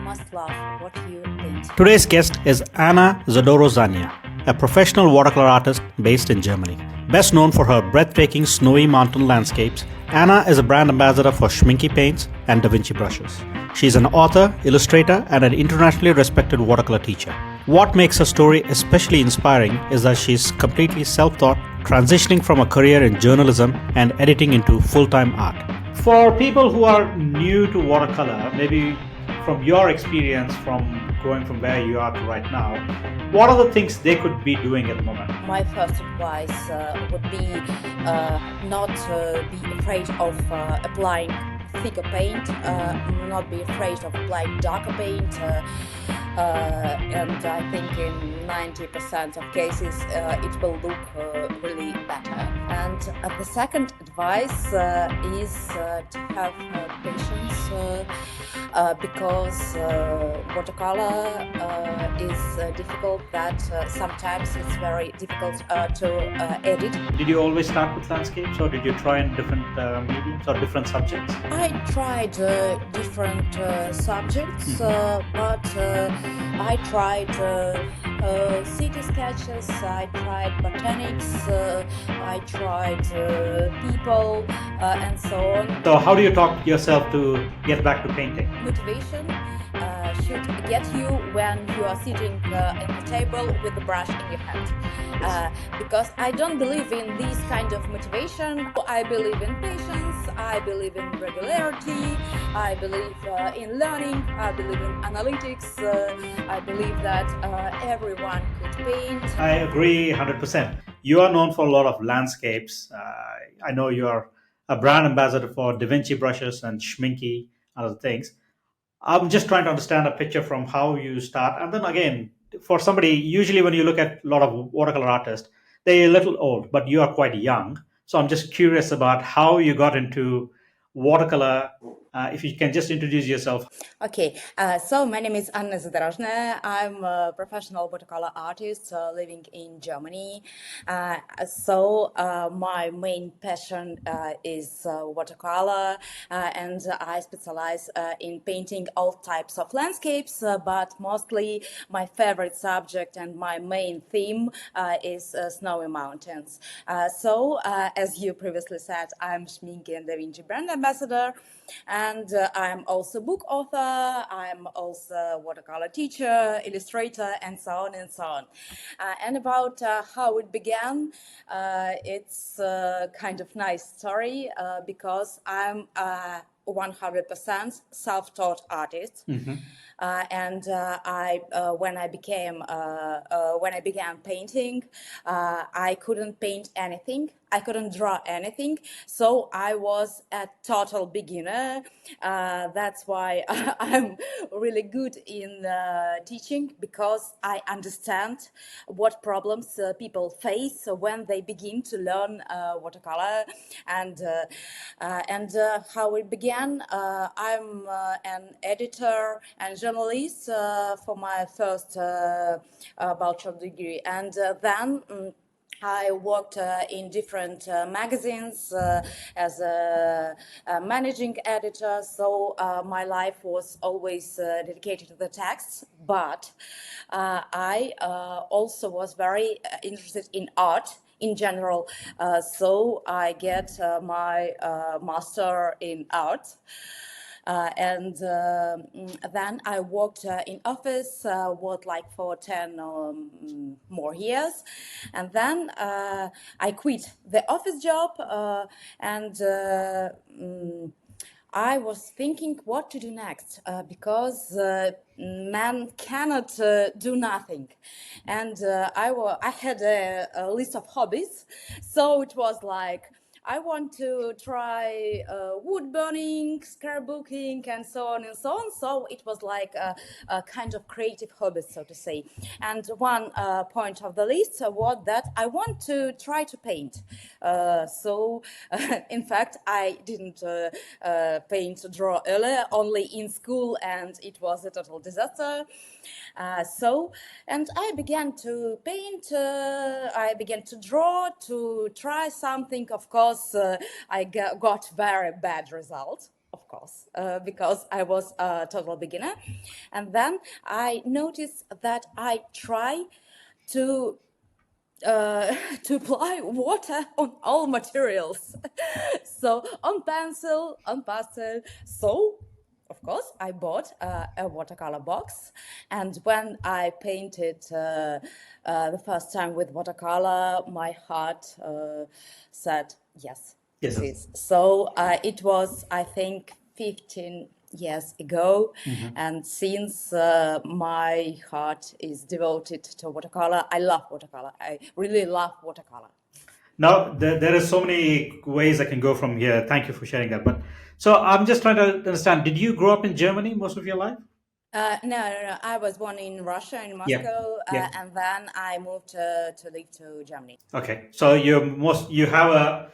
must love what you paint. Today's guest is Anna Zadorozhnaya, a professional watercolor artist based in Germany. Best known for her breathtaking snowy mountain landscapes, Anna is a brand ambassador for Schmincke paints and Vinci Brushes. She's an author, illustrator, and an internationally respected watercolor teacher. What makes her story especially inspiring is that she's completely self-taught, transitioning from a career in journalism and editing into full-time art. For people who are new to watercolor, maybe from your experience from going from where you are to right now, what are the things they could be doing at the moment? My first advice would be not be afraid of applying thicker paint, not be afraid of applying darker paint, and I think in 90% of cases it will look really better. And the second advice is to have patience, because watercolor is difficult, that sometimes it's very difficult to edit. Did you always start with landscapes, or did you try in different mediums or different subjects? I tried different subjects, but I tried city sketches, I tried botanics, I tried people, and so on. So how do you talk yourself to get back to painting? Motivation should get you when you are sitting at the table with the brush in your hand. Because I don't believe in this kind of motivation. I believe in patience, I believe in regularity, I believe in learning, I believe in analytics, I believe that everyone could paint. I agree 100%. You are known for a lot of landscapes. I know you are a brand ambassador for Vinci Brushes and Schmincke and other things. I'm just trying to understand a picture from how you start. And then again, for somebody, usually when you look at a lot of watercolor artists, they're a little old, but you are quite young. So I'm just curious about how you got into watercolor. If you can just introduce yourself. Okay, so my name is Anna Zadorozhnaya. I'm a professional watercolor artist living in Germany. My main passion is watercolor, and I specialize in painting all types of landscapes, but mostly my favorite subject and my main theme is snowy mountains. As you previously said, I'm Schmincke and Vinci brand ambassador. And I'm also book author, I'm also watercolor teacher, illustrator, and so on and so on. And about how it began, it's a kind of nice story because I'm 100% self-taught artist. Mm-hmm. When I began painting, I couldn't paint anything. I couldn't draw anything, so I was a total beginner. That's why I'm really good in teaching, because I understand what problems people face when they begin to learn watercolor, and how it began. I'm an editor and journalist for my first bachelor degree, and then I worked in different magazines as a managing editor, so my life was always dedicated to the texts, but I also was very interested in art in general, so I get my master in art. Then I worked in office for 10 more years, and then I quit the office job, I was thinking what to do next, because man cannot do nothing, and I had a list of hobbies, so it was like, I want to try wood burning, scrapbooking, and so on and so on. So it was like a kind of creative hobby, so to say. And one point of the list was that I want to try to paint. In fact, I didn't paint, draw earlier, only in school, and it was a total disaster. And I began to paint, I began to draw, to try something. Of course, I got very bad results. of course, because I was a total beginner. And then I noticed that I try to uh, to apply water on all materials. So on pencil, on pastel. So of course I bought a watercolor box, and when I painted the first time with watercolor, my heart said yes, Yes. please. So it was, I think, 15 years ago, and since my heart is devoted to watercolor, I love watercolor. I really love watercolor. Now, there are so many ways I can go from here. Thank you for sharing that. But so I'm just trying to understand. Did you grow up in Germany most of your life? No. I was born in Russia, in Yeah. Moscow, Yeah. and then I moved to live to Germany. Okay. So you have a.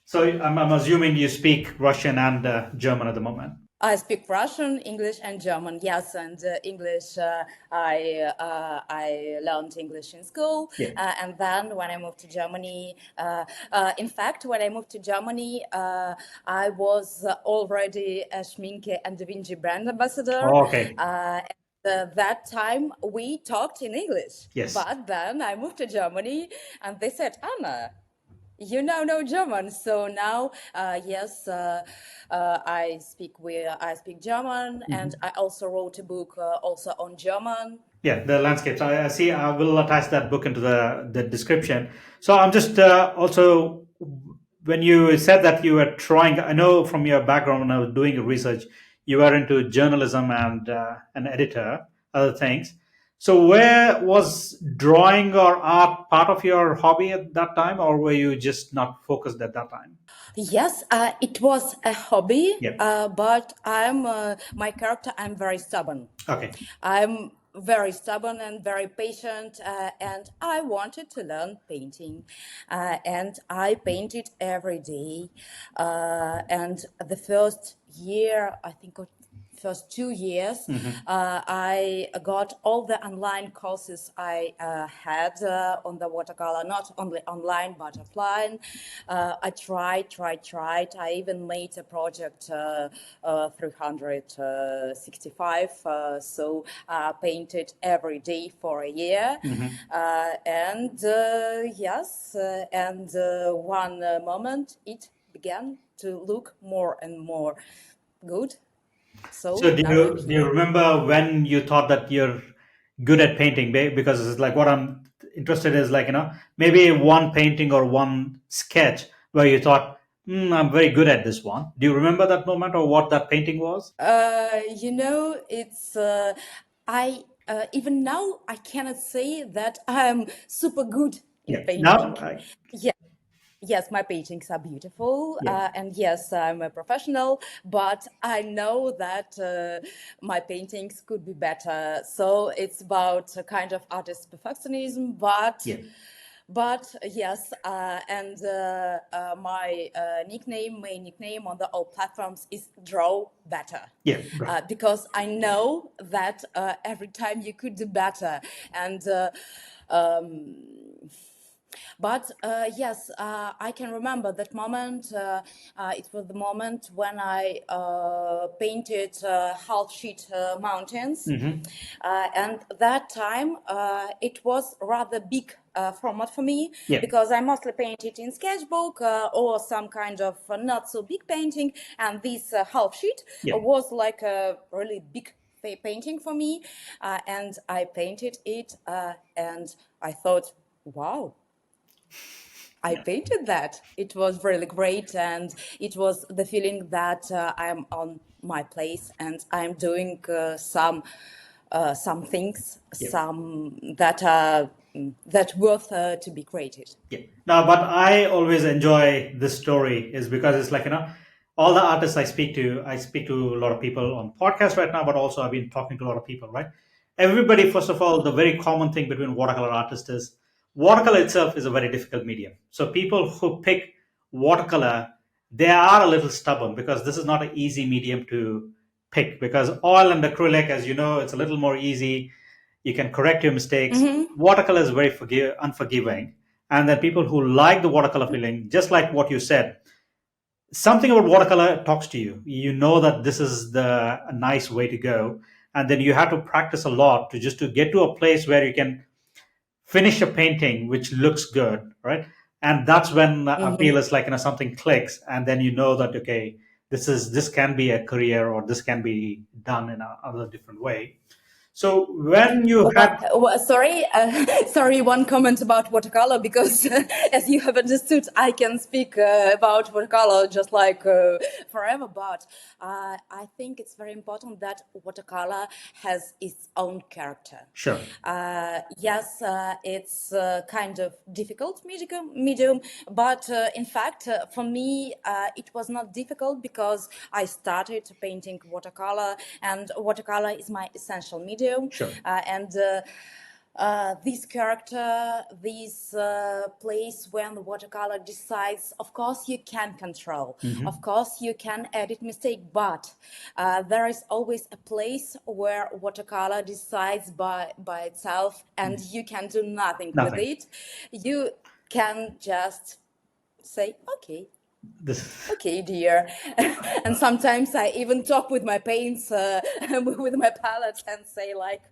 So I'm assuming you speak Russian and German at the moment. I speak Russian, English, and German. Yes, and English. I learned English in school, Yeah. and then when I moved to Germany, in fact, when I moved to Germany, I was already a Schmincke and Vinci brand ambassador. Oh, okay. That time we talked in English, Yes. but then I moved to Germany, and they said, Anna, you now know German, so now yes, I speak German, and I also wrote a book also on German. Yeah, the landscapes. I see. I will attach that book into the description. So I'm just also when you said that you were trying. I know from your background when I was doing research, you were into journalism and an editor, other things. So where was drawing or art part of your hobby at that time, or were you just not focused at that time? Yes, it was a hobby, Yeah. but I'm my character. I'm very stubborn. Okay. I'm very stubborn and very patient, and I wanted to learn painting, and I painted every day. And the first year, I think, or first 2 years, I got all the online courses I had on the watercolor, not only online but offline. I tried. I even made a project 365, so painted every day for a year. And yes, and one moment it began to look more and more good. So So now I'm do you here. remember when you thought that you're good at painting? Because it's like what I'm interested is like, maybe one painting or one sketch where you thought, I'm very good at this one. Do you remember that moment or what that painting was? It's I even now I cannot say that I'm super good in Yeah. Now, painting. Yeah, yes, my paintings are beautiful, yeah. and yes, I'm a professional, but I know that my paintings could be better. So it's about a kind of artist perfectionism, Yeah. but yes, and my main nickname on the all platforms is Draw Better. Yeah. Right. Because I know that every time you could do better. And um, but yes, I can remember that moment. It was the moment when I painted half sheet mountains, and that time it was rather big format for me, Yeah. because I mostly painted in sketchbook or some kind of not so big painting, and this half sheet Yeah. was like a really big painting for me, and I painted it, and I thought, wow, I painted that. It was really great, and it was the feeling that I'm on my place and I'm doing some things, Yeah. some that are that worth to be created. Yeah. Now, but I always enjoy this story is because it's like, all the artists I speak to a lot of people on podcasts right now, but also I've been talking to a lot of people, right? Everybody, first of all, the very common thing between watercolor artists is watercolor itself is a very difficult medium. So people who pick watercolor, they are a little stubborn because this is not an easy medium to pick because oil and acrylic, as you know, it's a little more easy. You can correct your mistakes. Watercolor is very unforgiving. And then people who like the watercolor feeling, just like what you said, something about watercolor talks to you. You know that this is the a nice way to go, and then you have to practice a lot to just to get to a place where you can finish a painting which looks good, right? And that's when I Mhm. feel it's like, something clicks, and then you know that, okay, this can be a career, or this can be done in another different way. So when you had, Sorry, sorry. One comment about watercolor, because as you have understood, I can speak about watercolor just like forever. But I think it's very important that watercolor has its own character. sure. Yes, it's kind of difficult medium, but in fact, for me, it was not difficult because I started painting watercolor, and watercolor is my essential medium, Sure. and this character, this place when the watercolor decides, of course you can control, of course you can edit mistake, but there is always a place where watercolor decides by itself, and you can do nothing with Nothing. it. You can just say, This. okay, dear. And sometimes I even talk with my paints, with my palettes, and say like,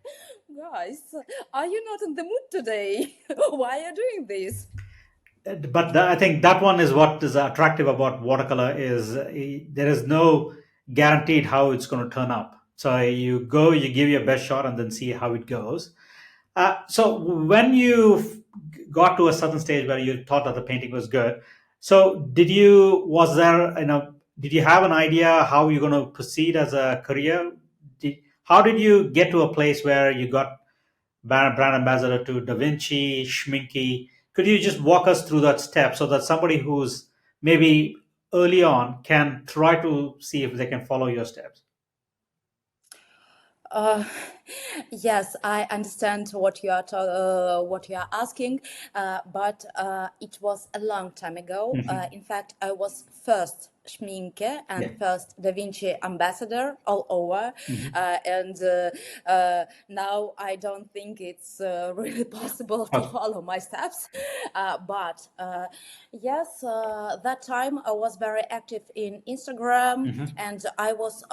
guys, are you not in the mood today? Why are you doing this? But I think that one is what is attractive about watercolor is, there is no guaranteed how it's going to turn up. So you go, you give your best shot, and then see how it goes. So when you got to a certain stage where you thought that the painting was good, so did you have an idea how you're going to proceed as a career? How did you get to a place where you got brand ambassador to Da Vinci, Schmincke? Could you just walk us through that step so that somebody who's maybe early on can try to see if they can follow your steps? Uh, yes, I understand what you are asking, but it was a long time ago. In fact, I was first Schmincke and Yeah. first Da Vinci ambassador all over, and now I don't think it's really possible to Okay. follow my steps. But yes, that time I was very active in Instagram, and I was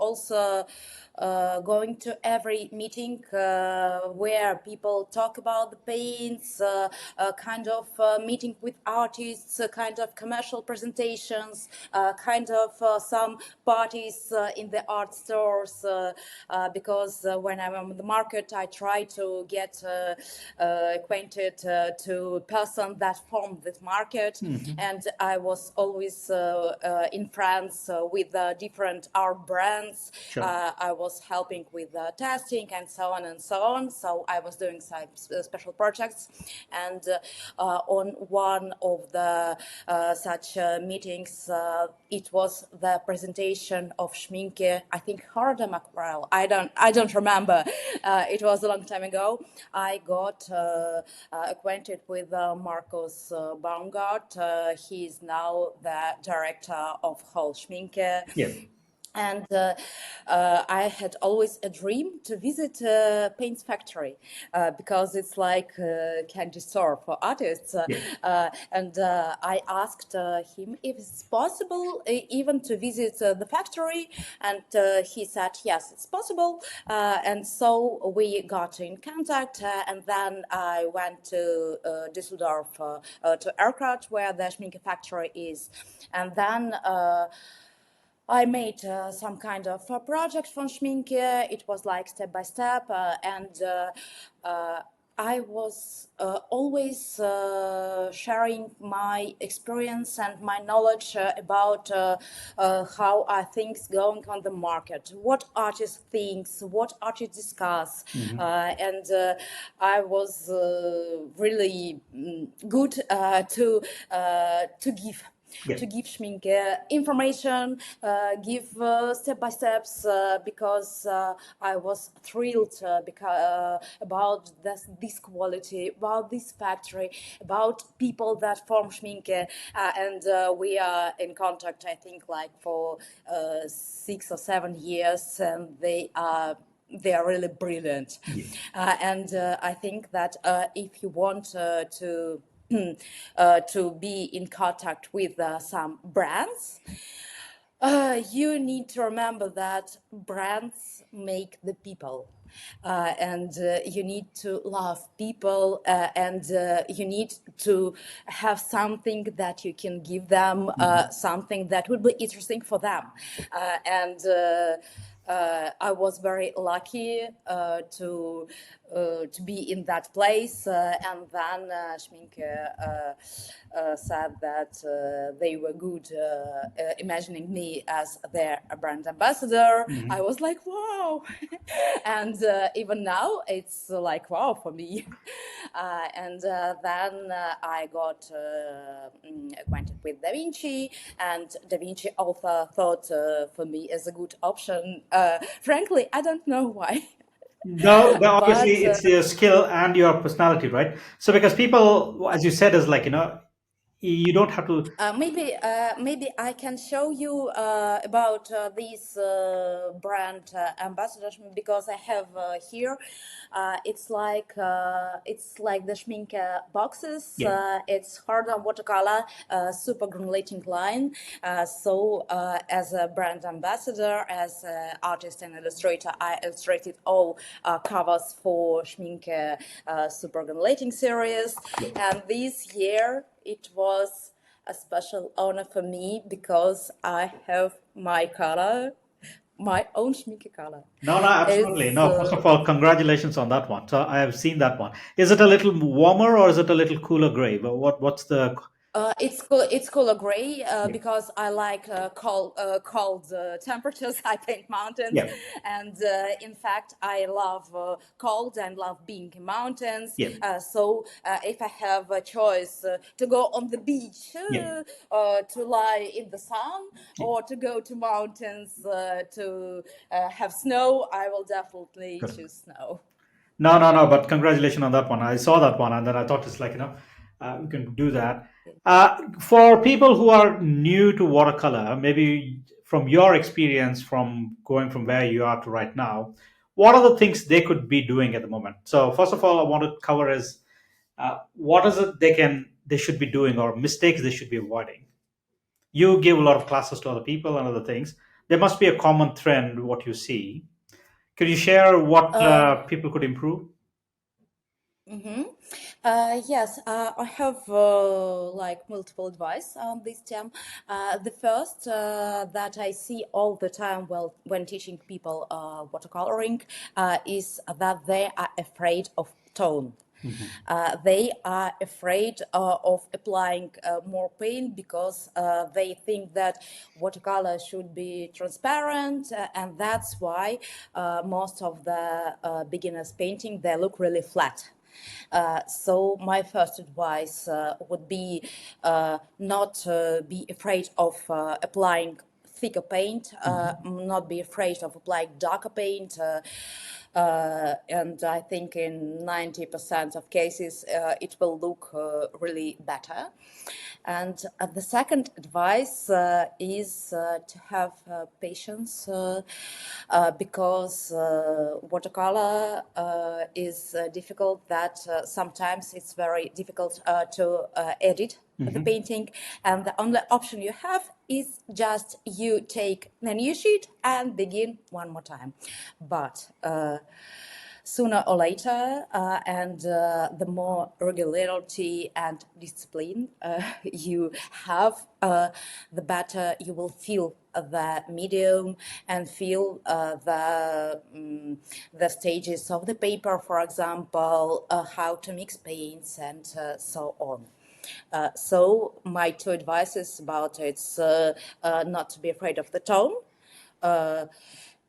also going to every meeting where people talk about the paints, kind of meeting with artists, kind of commercial presentations, kind of some parties in the art stores, because when I'm on the market, I try to get acquainted to person that formed this market, and I was always in France with different art brands. Sure. I was helping with testing and so on and so on. So I was doing some special projects, and on one of the such meetings, it was the presentation of Schmincke. I think Harda Mackerel. I don't remember. It was a long time ago. I got acquainted with Marcus Baumgart. He is now the director of whole Schmincke. Yeah. And I had always a dream to visit Paint's factory, because it's like a candy store for artists. Yeah. And I asked him if it's possible even to visit the factory, and he said yes, it's possible. And so we got in contact, and then I went to Düsseldorf, to Erkrath, where the Schmincke factory is, and then. I made some kind of project from Schmincke. It was like step by step, and I was always sharing my experience and my knowledge about how are things going on the market, what artists think, what artists discuss, and I was really good to give Yeah. to give Schmincke information, give step by steps, because I was thrilled about this quality, about this factory, about people that form Schmincke, and we are in contact, I think, like for 6 or 7 years, and they are really brilliant. Yeah. And I think that if you want to to be in contact with some brands. You need to remember that brands make the people. And you need to love people, and you need to have something that you can give them, something that would be interesting for them. I was very lucky to be in that place, and then Schmincke said that they were good imagining me as their brand ambassador. I was like, wow. And even now it's like wow for me. Then I got acquainted with Da Vinci, and Da Vinci also thought for me as a good option. Frankly, I don't know why. No, But obviously it's your skill and your personality, right? So because people, as you said, is like, you don't have to. maybe I can show you about these brand ambassadors, because I have here. It's like the Schmincke boxes. Yeah. It's hard on watercolor, super granulating line. As a brand ambassador, as an artist and illustrator, I illustrated all covers for Schmincke super granulating series. And this year it was a special honor for me because I have my color, my own Schmincke color. No, no, absolutely. It's No, first of all, congratulations on that one. So I have seen that one. Is it a little warmer or is it a little cooler gray? But what's the? It's color gray Yeah. because I like cold temperatures. I paint mountains, Yeah. and in fact, I love cold and love being in mountains. Yeah. If I have a choice to go on the beach, Yeah. to lie in the sun, Yeah. or to go to mountains to have snow, I will definitely Good. choose snow. No, no, no. But congratulations on that one. I saw that one, and then I thought it's like, we can do that. For people who are new to watercolor, maybe from your experience, from going from where you are to right now, what are the things they could be doing at the moment? So first of all, I want to cover is what is it they should be doing or mistakes they should be avoiding. You give a lot of classes to other people and other things. There must be a common trend what you see. Could you share what people could improve? Mm-hmm. Yes, I have like multiple advice on this term. The first that I see all the time, well, when teaching people watercoloring, is that they are afraid of tone. They are afraid of applying more paint because they think that watercolor should be transparent, and that's why most of the beginners painting, they look really flat. So my first advice would be not be afraid of applying thicker paint, not be afraid of applying darker paint. And I think in 90% of cases it will look really better. And the second advice is to have patience because watercolor is difficult, that sometimes it's very difficult to edit the painting, and the only option you have is just you take the new sheet and begin one more time. But sooner or later, and the more regularity and discipline you have, the better you will feel the medium and feel the stages of the paper, for example, how to mix paints and so on. So my two advices about it's not to be afraid of the tone.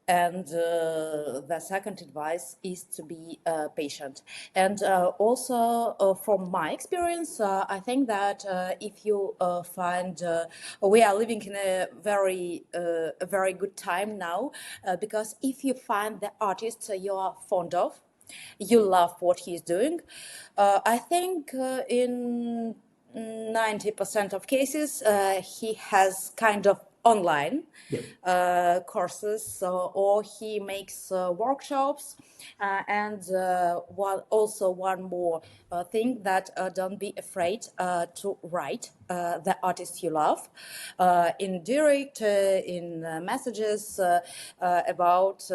And the second advice is to be patient. And also, from my experience, I think that if you find we are living in a very good time now, because if you find the artist you are fond of, you love what he's doing, I think in 90% of cases, he has kind of online Yeah. courses, or he makes workshops. And also one more thing, that don't be afraid to write the artist you love in direct, in messages about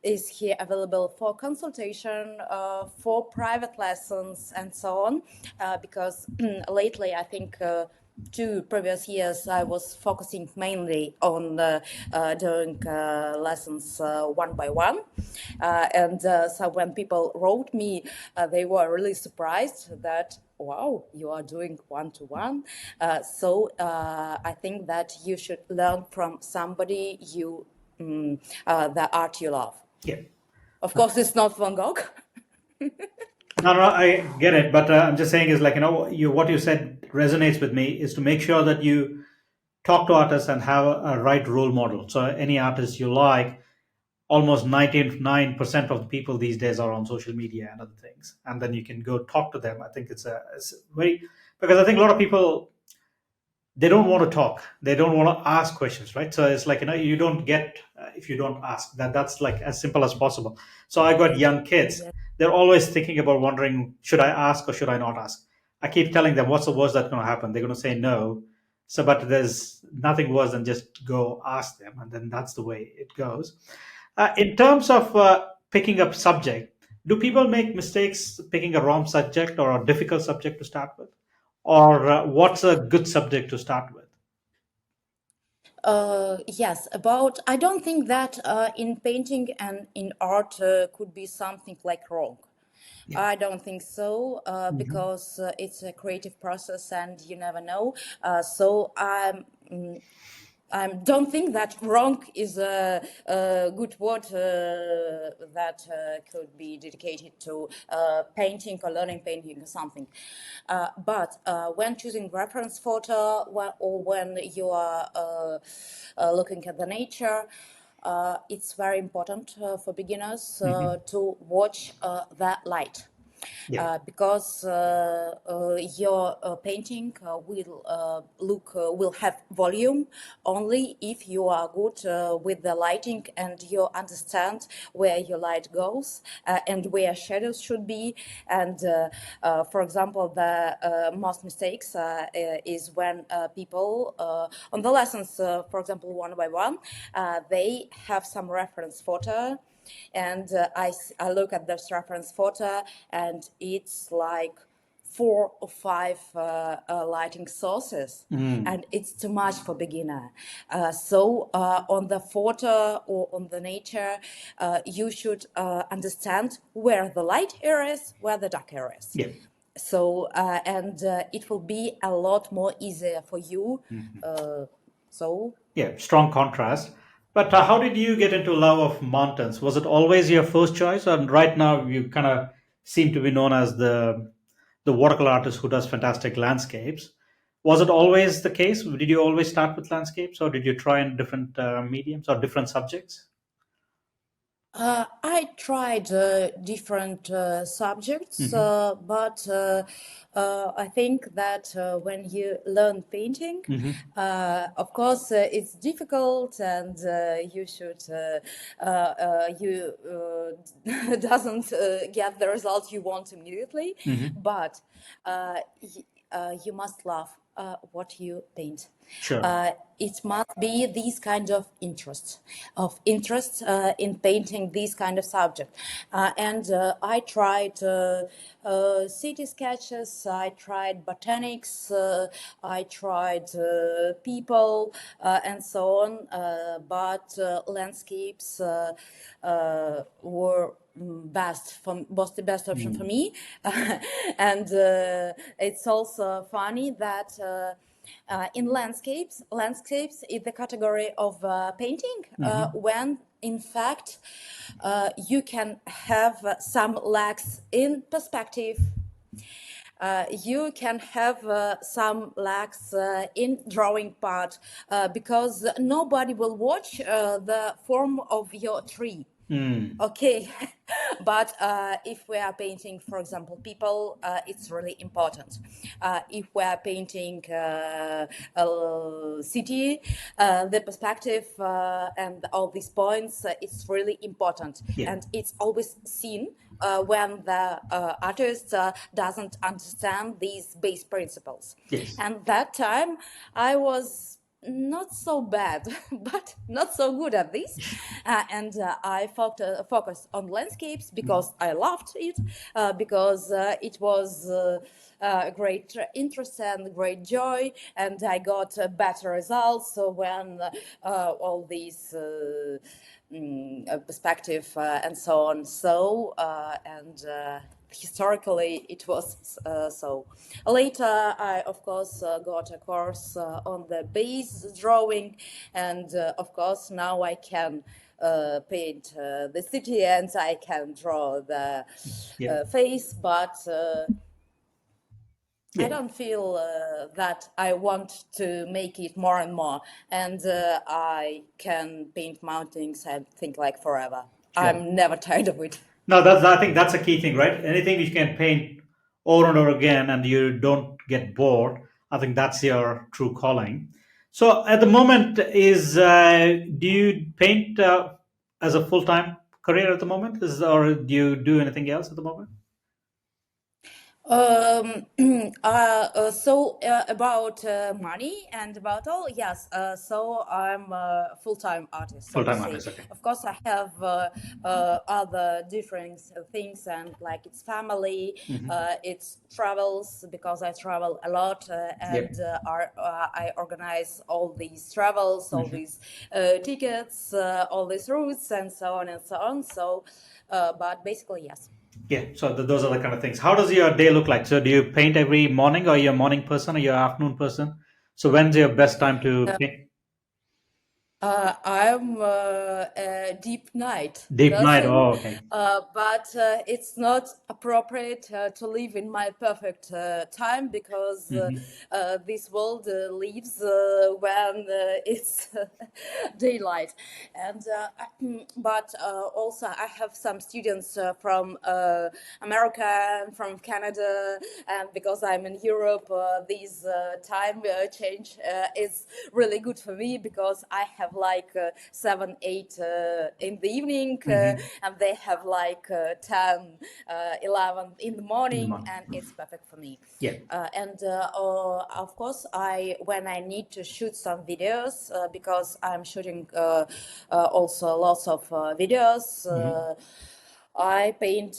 is he available for consultation, for private lessons, and so on. Because lately, I think 2 previous years, I was focusing mainly on doing lessons one by one. So when people wrote me, they were really surprised that, wow, you are doing one-to-one. I think that you should learn from somebody the art you love. Yeah. Of course, it's not Van Gogh. No, no, I get it, but I'm just saying is like, what you said resonates with me is to make sure that you talk to artists and have a right role model. So any artist you like, almost 99% of the people these days are on social media and other things, and then you can go talk to them. I think it's very, because I think a lot of people, they don't want to talk, they don't want to ask questions, right? So it's like, you don't get, if you don't ask, that's like as simple as possible. So I got young kids, Yes. they're always thinking about wondering, should I ask or should I not ask? I keep telling them, what's the worst that's going to happen? They're going to say no. So but there's nothing worse than just go ask them, and then that's the way it goes. In terms of picking up subject, do people make mistakes picking a wrong subject or a difficult subject to start with, or what's a good subject to start with? Yes, about, I don't think that in painting and in art could be something like wrong. Yeah. I don't think so, Mhm. because it's a creative process and you never know. I don't think that wrong is a good word that could be dedicated to painting or learning painting or something. But when choosing reference photo, or when you are looking at the nature, it's very important for beginners Mhm. to watch that light. Yeah. Because your painting will have volume only if you are good with the lighting and you understand where your light goes and where shadows should be. And for example, the most mistakes is when people on the lessons, for example, one by one, they have some reference photo, and I look at this reference photo, and it's like 4 or 5 lighting sources, Mm. and it's too much for beginner. So on the photo or on the nature, you should understand where the light area is, where the dark area is. Yeah. So it will be a lot more easier for you. Mhm. So Yeah, strong contrast. But how did you get into love of mountains? Was it always your first choice, and right now you kind of seem to be known as the watercolor artist who does fantastic landscapes? Was it always the case? Did you always start with landscapes, or did you try in different mediums or different subjects? I tried different subjects, Hmm. but I think that when you learn painting, Hmm. of course, it's difficult, and you doesn't get the result you want immediately, Hmm. but you must love what you paint. Sure. It must be these kind of interest in painting these kind of subject. And I tried city sketches, I tried botanics, I tried people, and so on. But landscapes were was the best option for Mm. me. And it's also funny that in landscapes is the category of painting Hmm. when in fact you can have some lacks in perspective. You can have some lacks in drawing part because nobody will watch the form of your tree. Okay, but if we are painting, for example, people, it's really important. If we are painting a city, the perspective and all these points, it's really important, Yeah. and it's always seen when the artist doesn't understand these base principles. Yes. And that time, I was not so bad, but not so good at this. And I focused on landscapes because I loved it, because it was great interest and great joy, and I got better results. So when all these perspective and so on. Historically, it was so. Later, I of course got a course on the base drawing, and of course now I can paint the city and I can draw the Yeah. face, but I Yeah. don't feel that I want to make it more and more, and I can paint mountains and think like forever. Sure. I'm never tired of it. No, I think that's a key thing, right? Anything which you can paint over and over again and you don't get bored, I think that's your true calling. So at the moment, do you paint as a full time career at the moment, or do you do anything else at the moment? Um, about money and about all, yes. So I'm a full-time artist, so Full to time say. artist, okay. Of course, I have other different things, and like it's family, it's travels because I travel a lot, Yep. and I organize all these travels, all these tickets, all these routes, and so on and so on. So, but basically, yes. Yeah, so those are the kind of things. How does your day look like? So do you paint every morning, or are you a morning person, or you're an afternoon person? So when's your best time to paint? I'm a deep night Deep night. person, Oh, okay. but it's not appropriate to live in my perfect time because this world lives when it's daylight. And but also I have some students from America, from Canada, and because I'm in Europe, this time change is really good for me because I have like 7, 8 in the evening, and they have like 10, 11 in the In the morning, morning. and it's perfect for me. Yeah. And of course, when I need to shoot some videos, because I'm shooting also lots of videos. I paint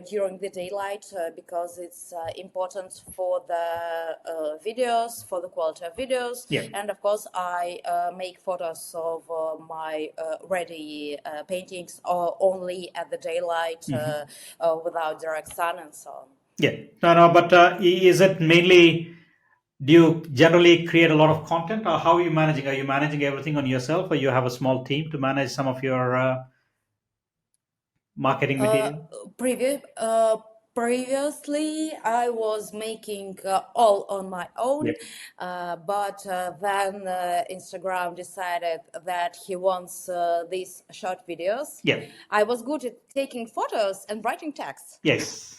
during the daylight because it's important for the videos, for the quality of videos, Yeah. and of course I make photos of my ready paintings only at the daylight without direct sun and so on. Yeah. No, no, but is it mainly, do you generally create a lot of content, or how are you managing? Are you managing everything on yourself, or you have a small team to manage some of your marketing Uh, material? previous, uh, Previously, I was making all on my Yeah. own, but then Instagram decided that he wants these short videos. Yeah. I was good at taking photos and writing text, Yes.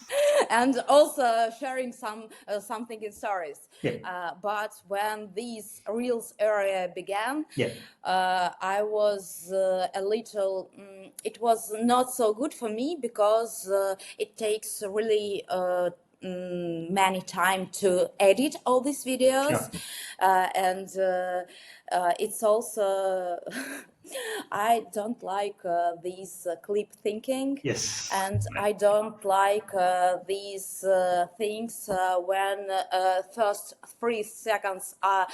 and also sharing something in stories. Yeah. But when this reels area began, Yeah. I was a little. It was not so good for me because it takes really. Many time to edit all these videos, Sure. and it's also I don't like these clip thinking, Yes. and Right. I don't like these things when first 3 seconds are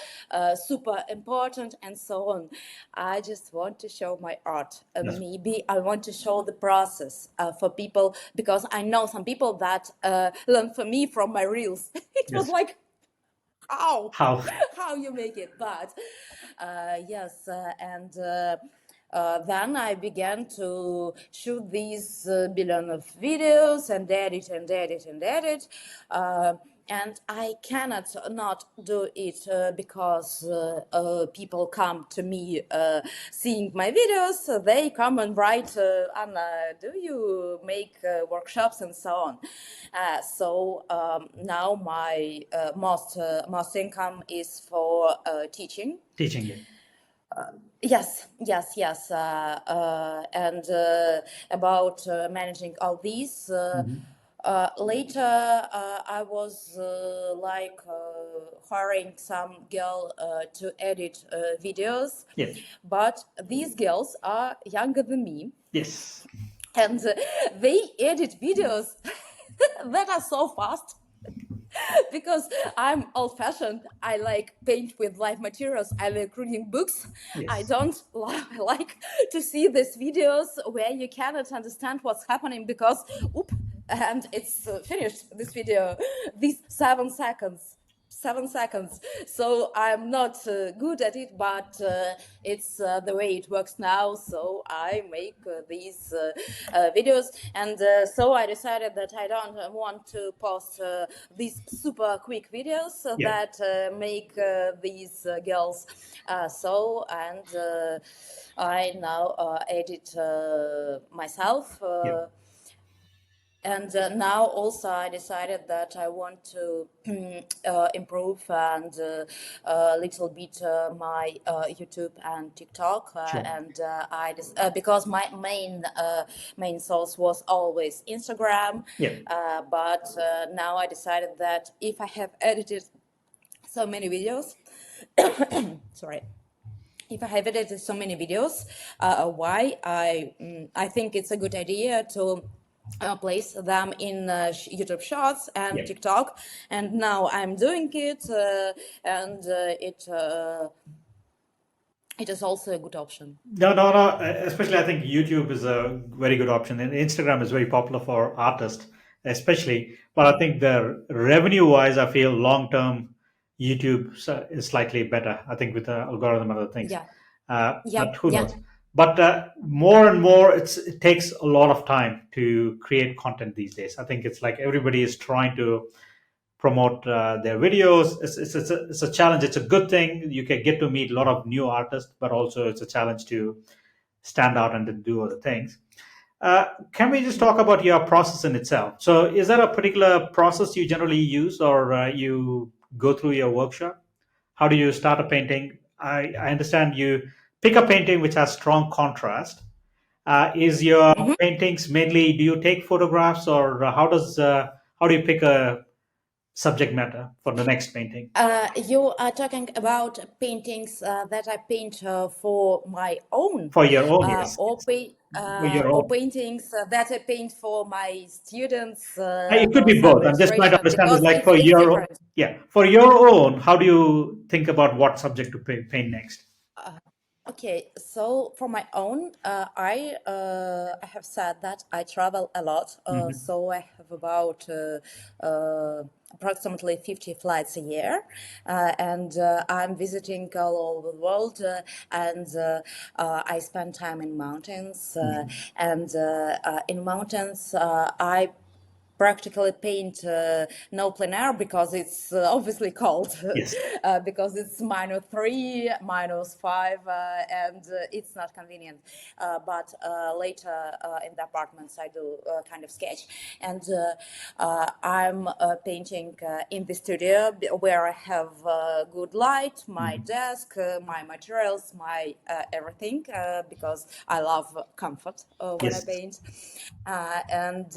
super important and so on. I just want to show my art. Yes. Maybe I want to show the process for people because I know some people that learn from me from my reels. It was Yes. like, how How? how you make it, but yes, and then I began to shoot these billion of videos and edit and edit and edit. and I cannot not do it because people come to me seeing my videos. They come and write, Anna, do you make workshops and so on? So now my most income is for teaching. Teaching it. Yes, yes, yes. And about managing all these. Later, I was hiring some girl to edit videos, Yeah. but these girls are younger than me, Yes. and they edit videos that are so fast. Because I'm old-fashioned. I like paint with live materials. I like reading books. I Yes. don't like to see these videos where you cannot understand what's happening because, and it's finished, this video, these 7 seconds. 7 seconds. So I'm not good at it, but it's the way it works now. So I make these videos, and so I decided that I don't want to post these super quick videos Yeah. that make these girls and I now edit myself. Yeah. And now also I decided that I want to improve and a little bit my YouTube and TikTok. Sure. Because my main source was always Instagram. Yeah. But now I decided that if I have edited so many videos, sorry. If I have edited so many videos, why I think it's a good idea to place them in YouTube Shorts and Yeah. TikTok, and now I'm doing it, and it is also a good option. No, no, no. Especially, I think YouTube is a very good option, and Instagram is very popular for artists, especially. But I think the revenue-wise, I feel long-term YouTube is slightly better. I think with the algorithm and other things. Yeah, But yeah, who yeah. knows? But more and more, it takes a lot of time to create content these days. I think it's like everybody is trying to promote their videos. It's a challenge. It's a good thing. You can get to meet a lot of new artists, but also it's a challenge to stand out and to do other things. Can we just talk about your process in itself? So, is there a particular process you generally use, or you go through your workshop? How do you start a painting? I understand you pick a painting which has strong contrast. Is your paintings mainly? Do you take photographs, or how do you pick a subject matter for the next painting? You are talking about paintings that I paint for my own, For your own, yes, yes. For your or own. paintings that I paint for my students It could or be some both. I'm just trying to illustration, understand is because like for it's your own, different. yeah, for your own, how do you think about what subject to paint next? Okay, so for my own, I have said that I travel a lot. Hmm. So I have about approximately 50 flights a year, and I'm visiting all over the world. And I spend time in mountains, and in mountains I practically paint no plein air because it's obviously cold, Yes. because it's -3, -5, and it's not convenient. But later in the apartments I do kind of sketch, and I'm painting in the studio where I have good light, my desk, my materials, my everything, because I love comfort when I Yes. paint. And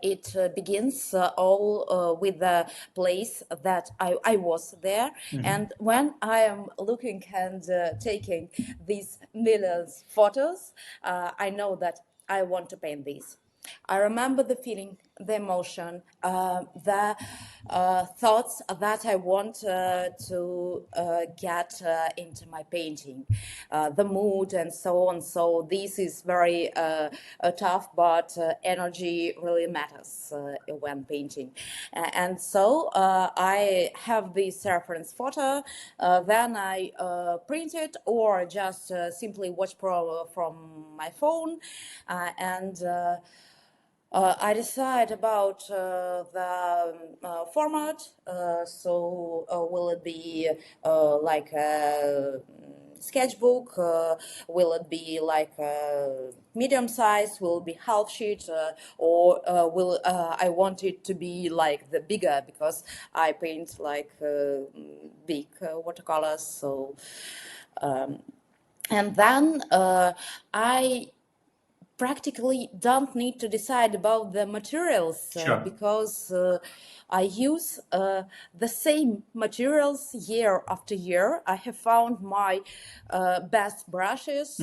it begins all with the place that I was there. And when I am looking and taking these millions photos, I know that I want to paint these. I remember the feeling, the emotion, the thoughts that I want to get into my painting, the mood, and so on. So this is very tough, but energy really matters when painting. And so I have this reference photo, then I print it or just simply watch from my phone, and I decide about the format. Will it be like a sketchbook? Will it be like a medium size? Will it be half sheet? Or will I want it to be like the bigger, because I paint like big watercolors. And then I practically don't need to decide about the materials Sure. because I use the same materials year after year. I have found my best brushes,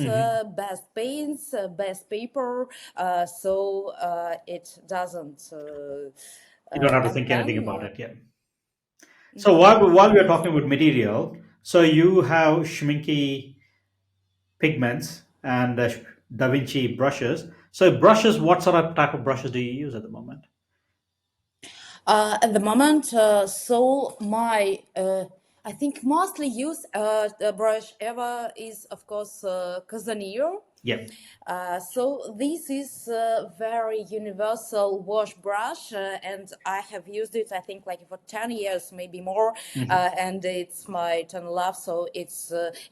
best paints, best paper, so it doesn't. You don't have to And think anything then, about it. Yeah. So while we are talking about material, so you have Schmincke pigments and Da Vinci brushes. So brushes, what sort of type of brushes do you use at the moment? at the moment, I think mostly used the brush ever is of course Casanillo. Yeah. So this is a very universal wash brush, and I have used it, I think, like for 10 years, maybe more, and it's my turn love. So it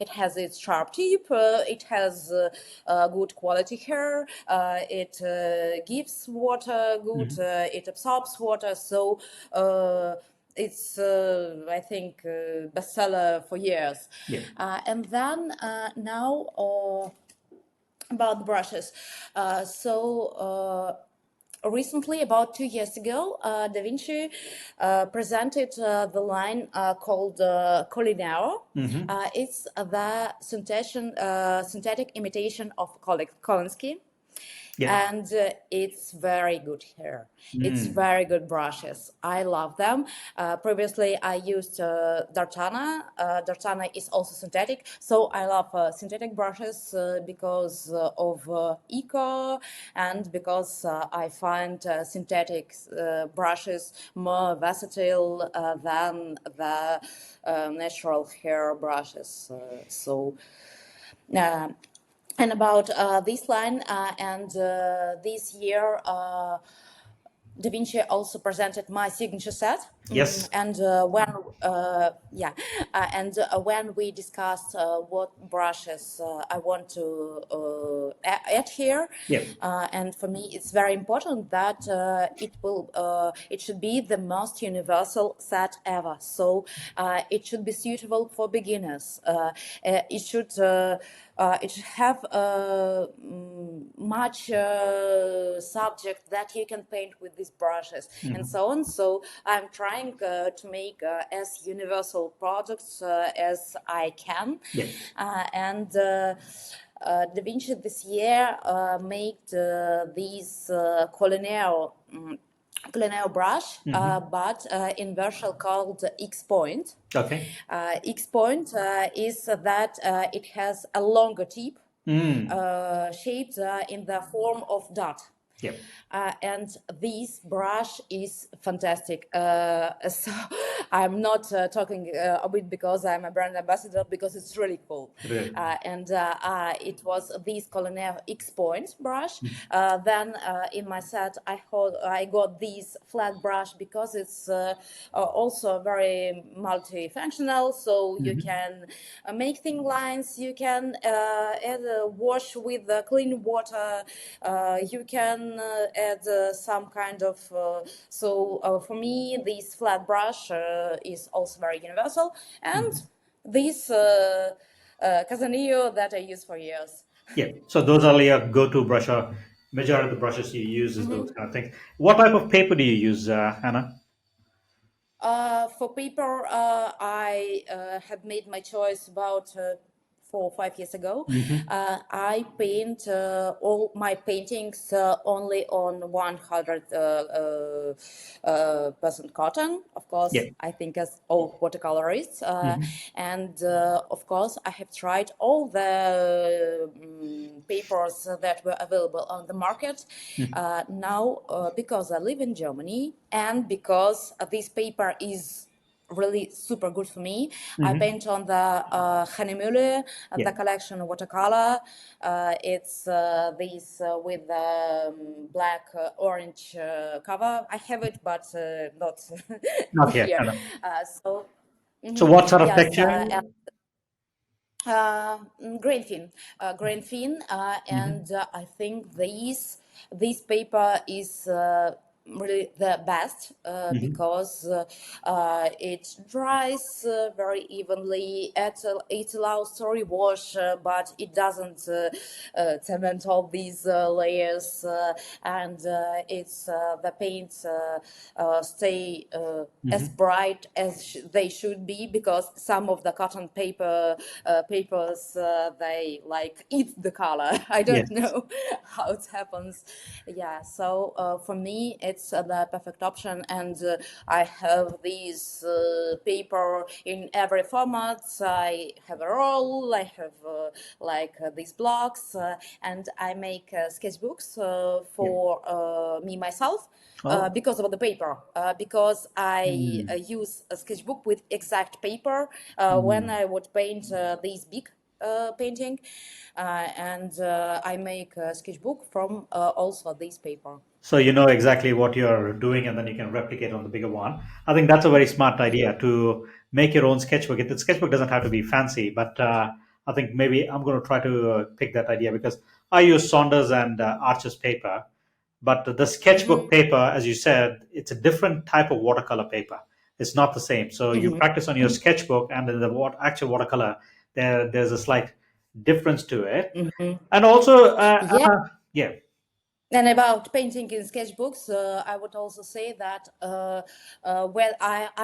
has its sharp tip, it has good quality hair, it gives water good, it absorbs water. So. It's, I think, bestseller for years. Yeah. And then now about the brushes. Recently, about 2 years ago, Da Vinci presented the line called Collineo. It's the synthetic imitation of Kolinsky. Yeah. And it's very good hair. It's very good brushes. I love them. Previously, I used Dartana. Dartana is also synthetic, so I love synthetic brushes because of eco, and because I find synthetic brushes more versatile than the natural hair brushes. Uh, and about this line, and this year, Da Vinci also presented my signature set. Yes. And when we discussed what brushes I want to add here, Yeah. and for me it's very important that it should be the most universal set ever. So it should be suitable for beginners. It should have much subject that you can paint with these brushes, and so on. So I'm trying to make as universal products as I can. Yeah. Da Vinci this year made these Collineo brush, but in version called X Point. Okay. X point is that it has a longer tip shaped in the form of dot. Yeah. And this brush is fantastic. So I'm not talking a bit because I'm a brand ambassador, because it's really cool. Really. It was this Colonel X Point brush. Then in my set, I got this flat brush because it's also very multifunctional. So you can make thin lines. You can add a wash with clean water. You can add some kind of for me this flat brush is also very universal, and this Casanillo that I use for years. Yeah. So those are your go-to brush, or majority of the brushes you use is those kind of things. What type of paper do you use, Hannah? For paper, I have made my choice about 4 or 5 years ago. I paint all my paintings only on 100% cotton, of Yeah. course, I think as all watercolorists. And of course, I have tried all the papers that were available on the market. Now, because I live in Germany, and because this paper is really super good for me. I Mm-hmm. paint on the Hahnemühle, Yeah. the collection Watercolor. It's these with black orange cover. I have it, but not Not yet. here. No, no. So So what sort of yes, texture? grain fin, Mm-hmm. and I think this paper is really the best Mm-hmm. because it dries very evenly. It allows to rewash, but it doesn't cement all these layers, and it's the paints stay as Mm-hmm. bright as they should be, because some of the cotton papers they like eat the color. I don't Yes. know how it happens. Yeah, so for me it's the perfect option, and I have these paper in every format. I have a roll, I have these blocks, and I make sketchbooks Yeah. for me myself, Oh. because of the paper, because I Mm. use a sketchbook with exact paper when Mm. I would paint these big painting, and I make a sketchbook from also this paper. So you know exactly what you're doing, and then you can replicate on the bigger one. I think that's a very smart Yeah. idea to make your own sketchbook. The sketchbook doesn't have to be fancy, but I think maybe I'm going to try to pick that idea because I use Saunders and Arches paper, but the sketchbook Mm-hmm. paper, as you said, it's a different type of watercolor paper. It's not the same. So you Mm-hmm. practice on your sketchbook, and then the actual watercolor, there's a slight difference to it. Mm-hmm. And also, Yeah. yeah. And about painting in sketchbooks, I would also say that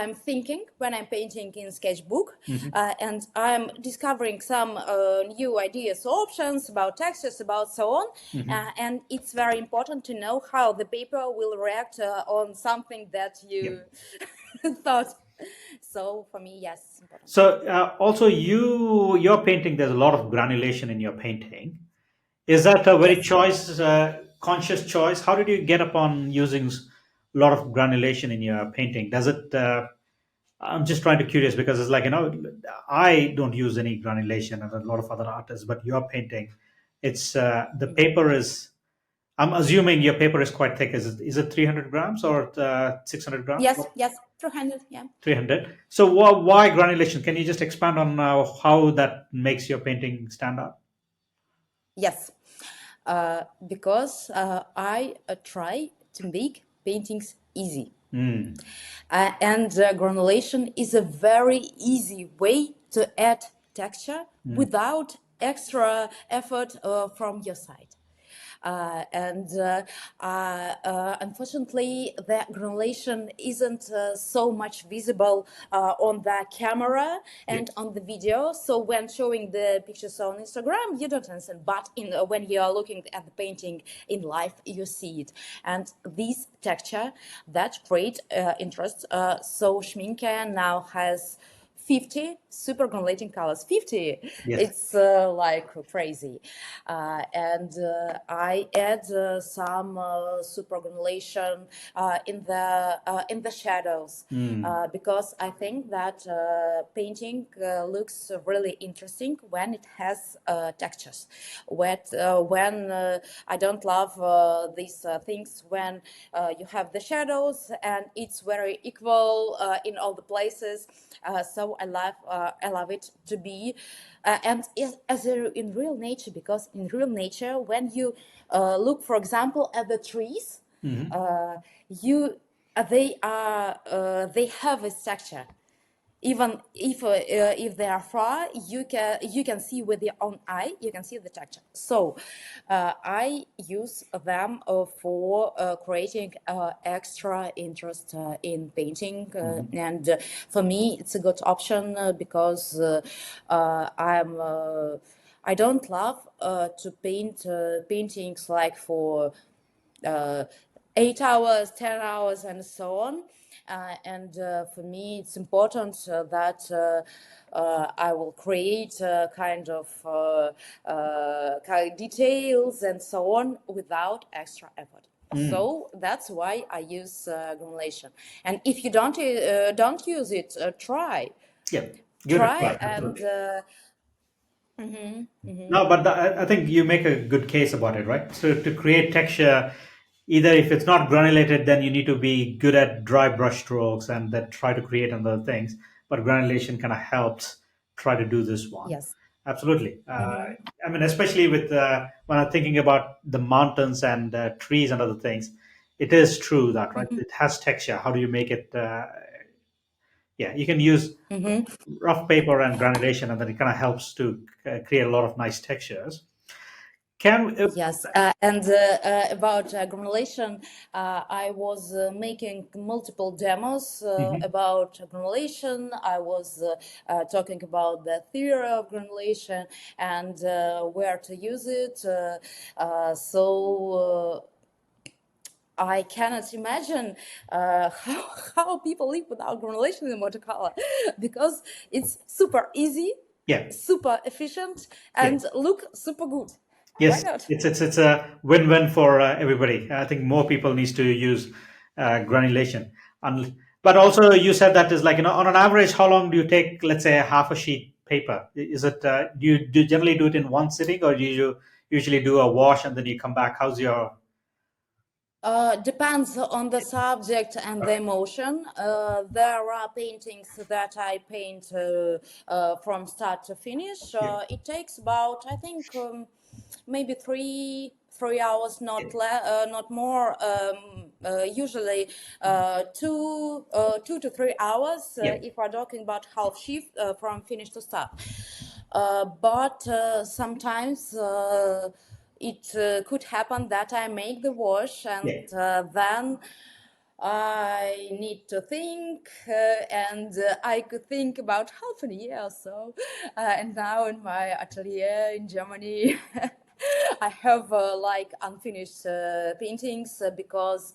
I'm thinking when I'm painting in sketchbook, Mhm. and I'm discovering some new ideas, options about textures, about so on, Mhm. and it's very important to know how the paper will react on something that Yeah. you thought. So for me, yes, it's important. So also your painting, there's a lot of granulation in your painting. Is that a very Yes. choice, conscious choice? How did you get upon using a lot of granulation in your painting? Does it? I'm just trying to curious because it's like I don't use any granulation, and a lot of other artists, but your painting, it's the paper is. I'm assuming your paper is quite thick. Is it 300 grams or 600 grams? Yes, yes, 300, yeah. 300. So why granulation? Can you just expand on how that makes your painting stand out? Yes, because I try to make paintings easy. Mm. And granulation is a very easy way to add texture Mm. without extra effort from your side. Unfortunately, the granulation isn't so much visible on the camera Yeah. and on the video. So when showing the pictures on Instagram, you don't understand. But when you are looking at the painting in life, you see it. And this texture that create interest. So Schmincke now has 50 super granulating colors. 50, Yes. it's like crazy. And I add some super granulation in the shadows, Mm. because I think that painting looks really interesting when it has textures. When I don't love these things when you have the shadows and it's very equal in all the places. So I love it to be, and in real nature, because in real nature, when you look, for example, at the trees, Mhm. you they have a structure. Even if they are far, you can see with your own eye, you can see the texture. So I use them for creating extra interest in painting, Mhm. and for me it's a good option because I don't love to paint paintings like for uh, 8 hours, 10 hours, and so on. And for me, it's important that I will create kind of details and so on without extra effort. So that's why I use granulation. And if you don't use it, Yeah, give it a try try. and Absolutely. No, but I think you make a good case about it, right? So to create texture, either if it's not granulated, then you need to be good at dry brush strokes and then try to create other things. But granulation kind of helps try to do this one. yes. Absolutely. I mean, especially with when I'm thinking about the mountains and trees and other things, it is true that, right? It has texture. How do you make it? Yeah, you can use rough paper and granulation, and then it kind of helps to create a lot of nice textures. Can Yes, and about granulation, I was making multiple demos Mhm. about granulation. I was talking about the theory of granulation and where to use it. I cannot imagine how people live without granulation in watercolor because it's super easy, Yeah, super efficient, yeah, and look super good. Why yes. not? It's a win-win for everybody. I think more people needs to use granulation. But also, you said that is like, on an average, how long do you take? Let's say half a sheet paper. Is it do you generally do it in one sitting, or do you usually do a wash and then you come back? How's your Depends on the subject and the emotion. There are paintings that I paint from start to finish. yeah, It takes about, I think, maybe 3 hours, not more. Usually, 2 to 3 hours yeah, if we're talking about half shift from finish to start. But sometimes it could happen that I make the wash and yeah, then I need to think, and I could think about half a year or so. And now in my atelier in Germany, I have like unfinished paintings because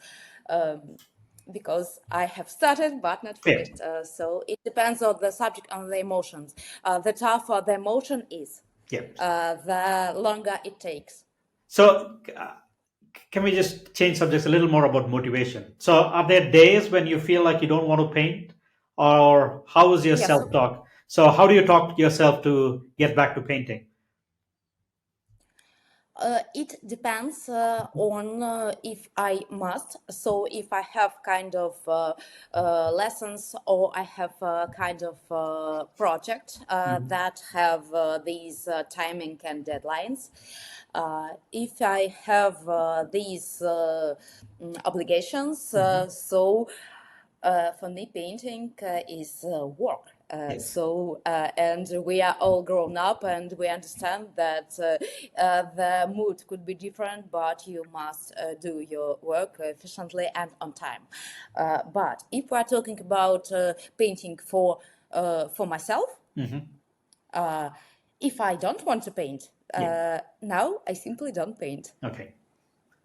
I have started but not yeah, finished. So it depends on the subject and the emotions. The tougher the emotion is, yeah. the longer it takes. So, can we just change subjects a little more about motivation? So, are there days when you feel like you don't want to paint, or how is your Yes. self-talk? So, how do you talk to yourself to get back to painting? It depends on if I must. So, if I have kind of lessons or I have a kind of project Mhm. that have these timing and deadlines, if I have these obligations, Mhm. for me, painting is work. Yes. And we are all grown up and we understand that the mood could be different, but you must do your work efficiently and on time. But if we are talking about painting for myself, Hmm. if I don't want to paint, Yeah. now I simply don't paint. Okay.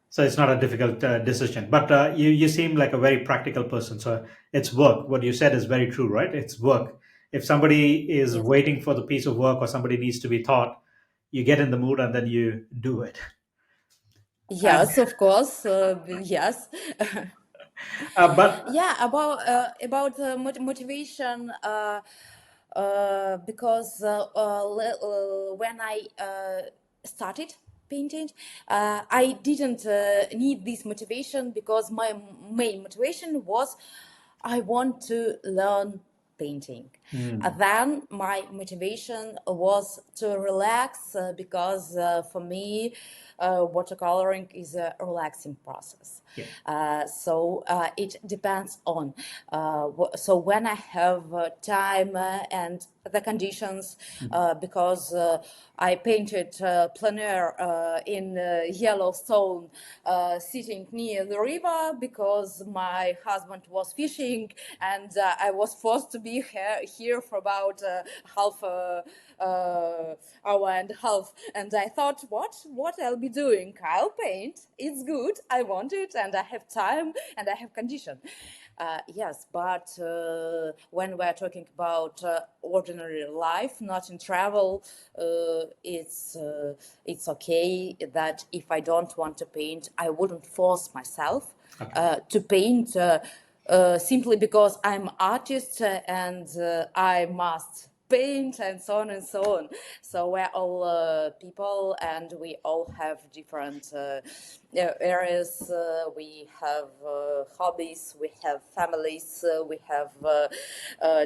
So it's not a difficult decision, but you seem like a very practical person. So it's work. What you said is very true, right? It's work. If somebody is Yes. waiting for the piece of work or somebody needs to be taught, you get in the mood and then you do it. And Yes, of course. Yes. but Yeah, about motivation, because when I started painting, I didn't need this motivation because my main motivation was I want to learn painting. mm, Then my motivation was to relax because for me, watercoloring is a relaxing process. yeah, So it depends on. So when I have time and the conditions, mm, because I painted plein air in Yellowstone, sitting near the river because my husband was fishing and I was forced to be here for about half hour and a half. And I thought, what I'll be doing? I'll paint. It's good. I want it, and I have time and I have condition. Yes, but when we're talking about ordinary life, not in travel, it's okay that if I don't want to paint, I wouldn't force myself to paint simply because I'm artist and I must paint and so on and so on. So we're all people and we all have different areas. We have hobbies, we have families, we have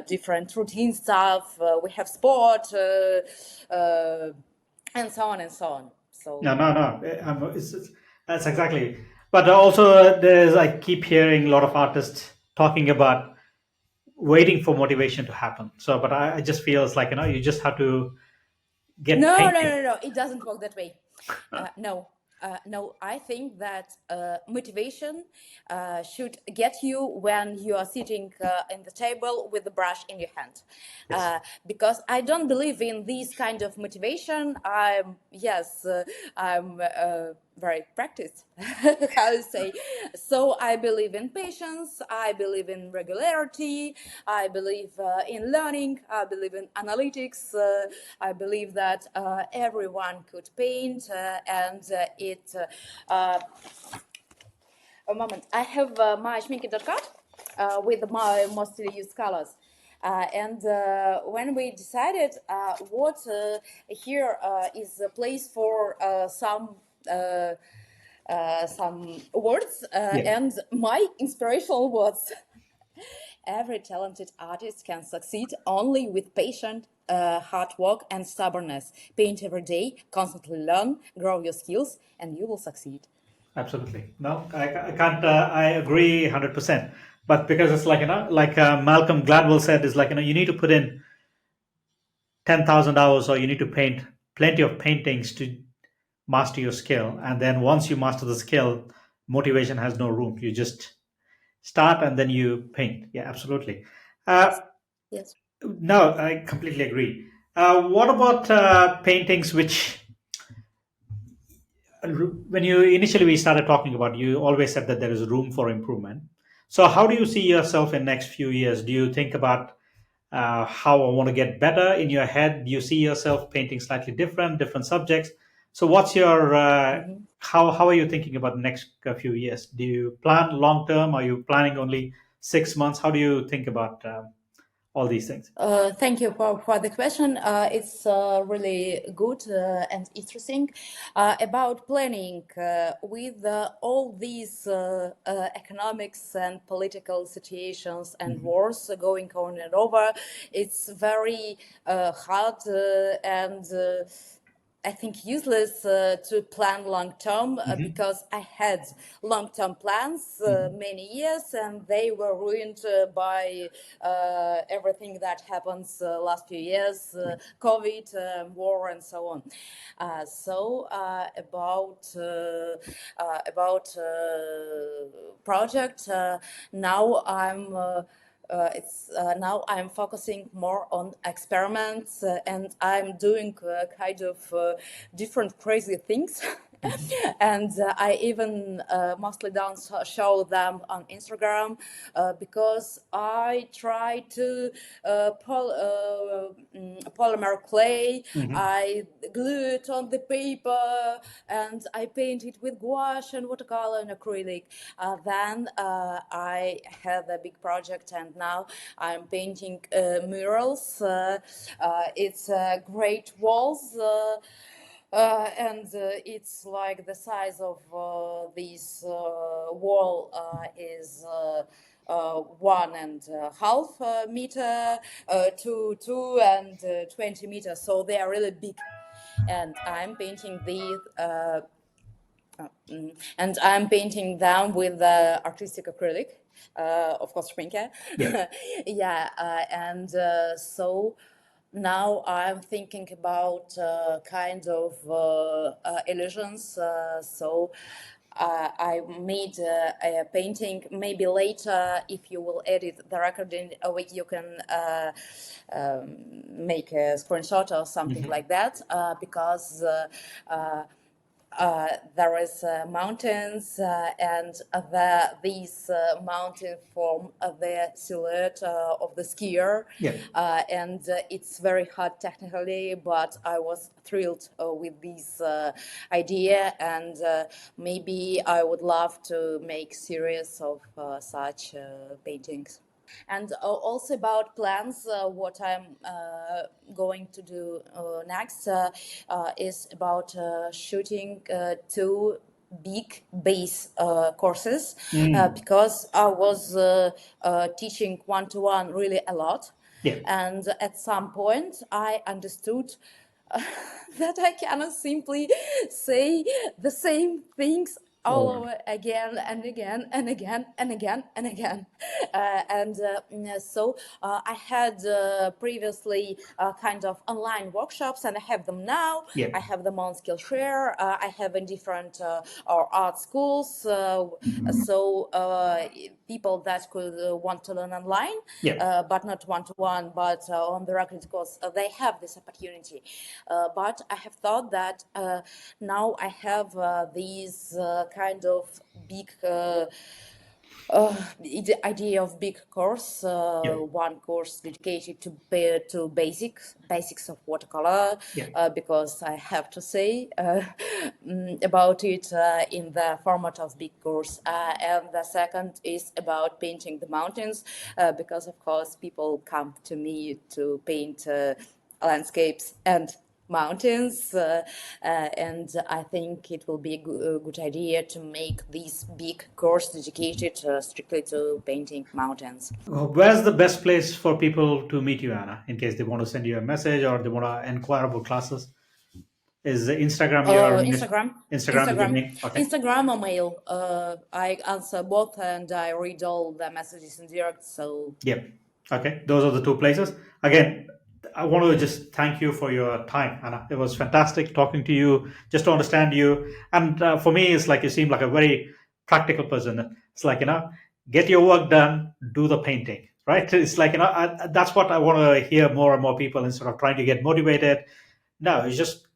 different routine stuff, we have sport, and so on and so on. So No. That's exactly. But also, I keep hearing a lot of artists talking about waiting for motivation to happen. So, but I just feel it's like, you just have to get painting. No. It doesn't work that way. No. No, I think that motivation should get you when you are sitting in the table with the brush in your hand. Yes. Because I don't believe in this kind of motivation. I'm very practiced, how to say. So I believe in patience, I believe in regularity, I believe in learning, I believe in analytics, I believe that everyone could paint a moment. I have my Schmincke.com with my mostly used colors. And when we decided what here is a place for some words, Yeah. and my inspirational words. Every talented artist can succeed only with patient hard work and stubbornness. Paint every day, constantly learn, grow your skills, and you will succeed. Absolutely. No, I can't. I agree 100%. But because it's like, like Malcolm Gladwell said, is like, you need to put in 10,000 hours, or you need to paint plenty of paintings to master your skill. And then once you master the skill, motivation has no room. You just start and then you paint. Yeah, absolutely. Uh, Yes. no, I completely agree. What about paintings which, when you initially we started talking about, you always said that there is room for improvement. So how do you see yourself in next few years? Do you think about how I want to get better in your head? Do you see yourself painting slightly different subjects? So what's your Mhm. how are you thinking about the next few years? Do you plan long term? Are you planning only 6 months? How do you think about all these things? Thank you for the question. It's really good and interesting about planning with all these economics and political situations and Mhm. wars going on and over. It's very hard and I think useless to plan long term Mhm. because I had long term plans Mhm. many years and they were ruined by everything that happens last few years, COVID, war, and so on. About project now now I'm focusing more on experiments and I'm doing kind of different crazy things. And I even mostly don't show them on Instagram because I try to polymer clay. Mhm. I glue it on the paper and I paint it with gouache and watercolor and acrylic. Then I had a big project and now I'm painting murals. It's great walls. And it's like the size of this wall is 1.5 meter to 20 meters, so they are really big. And I'm painting these and I'm painting them with artistic acrylic, of course, Schmincke. Yeah. Yeah, and so now I'm thinking about kind of illusions. I made a painting. Maybe later, if you will edit the recording, you can make a screenshot or something Mhm. like that, because there is mountains, and these mountains form the silhouette of the skier, Yeah. and it's very hard technically, but I was thrilled with this idea, and maybe I would love to make series of such paintings. And also about plans, what I'm going to do next is about shooting two big base courses, because I was teaching one-to-one really a lot. Yeah. And at some point, I understood that I cannot simply say the same things all Oh, over again and again and again and again and again. So I had previously kind of online workshops, and I have them now. yeah. I have them on Skillshare. I have in different or art schools. So people that could want to learn online, Yeah. but not one to one, but on the record course, they have this opportunity. But I have thought that now I have these kind of big the idea of big course, Yeah. one course dedicated to basics of watercolor, Yeah. because I have to say about it in the format of big course, and the second is about painting the mountains, because of course people come to me to paint landscapes and mountains, and I think it will be a good idea to make this big course dedicated strictly to painting mountains. Where's the best place for people to meet you, Anna, in case they want to send you a message or they want to inquire about classes? Is Instagram your Instagram, Instagram is your Instagram, main? Okay. Instagram or mail. I answer both, and I read all the messages in direct. So Yep. Okay. Those are the two places. Again, I want to just thank you for your time, Anna. It was fantastic talking to you, just to understand you. And for me, it's like you seem like a very practical person. It's like, get your work done, do the painting, right? It's like, that's what I want to hear more and more people instead of trying to get motivated. No, it's just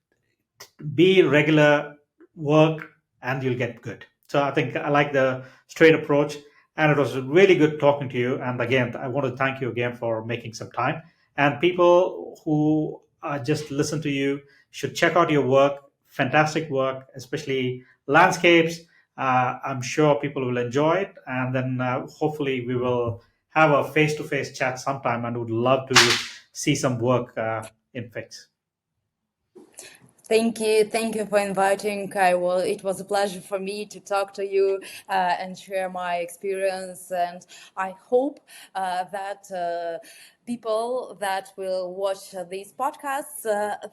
be regular, work, and you'll get good. So I think I like the straight approach, and it was really good talking to you. And again, I want to thank you again for making some time. And people who just listen to you should check out your work. Fantastic work, especially landscapes. I'm sure people will enjoy it, and then hopefully we will have a face-to-face chat sometime. And would love to see some work in Fix. thank you for inviting. It was a pleasure for me to talk to you and share my experience. And I hope that people that will watch these podcasts,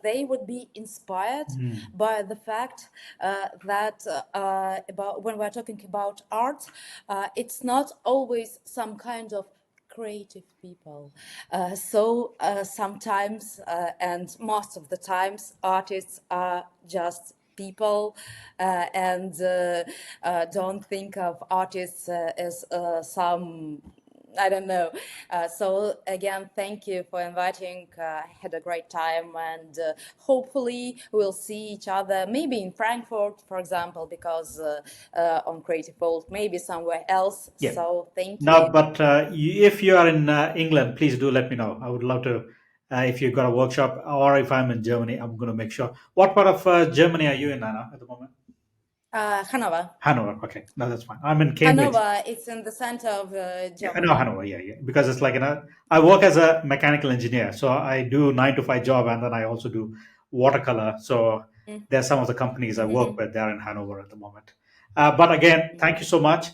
they would be inspired by the fact that about when we're talking about art, it's not always some kind of creative people. So sometimes, and most of the times, artists are just people, and don't think of artists as some, I don't know. So again, thank you for inviting. I had a great time, and hopefully we'll see each other maybe in Frankfurt, for example, because on Creative Vault, maybe somewhere else. Yeah. So thank No, you. but if you are in England, please do let me know. I would love to. If you've got a workshop, or if I'm in Germany, I'm going to make sure. What part of Germany are you in, Anna, at the moment? Hanover. Hanover. Okay, no, that's fine. I'm in Cambridge. Hanover, it's in the center of Yeah, I know Germany. Hanover. Yeah, yeah. Because it's like I work as a mechanical engineer, so I do 9 to 5 job, and then I also do watercolor. So there's some of the companies I work Mm-hmm. with there in Hanover at the moment. But again, thank you so much.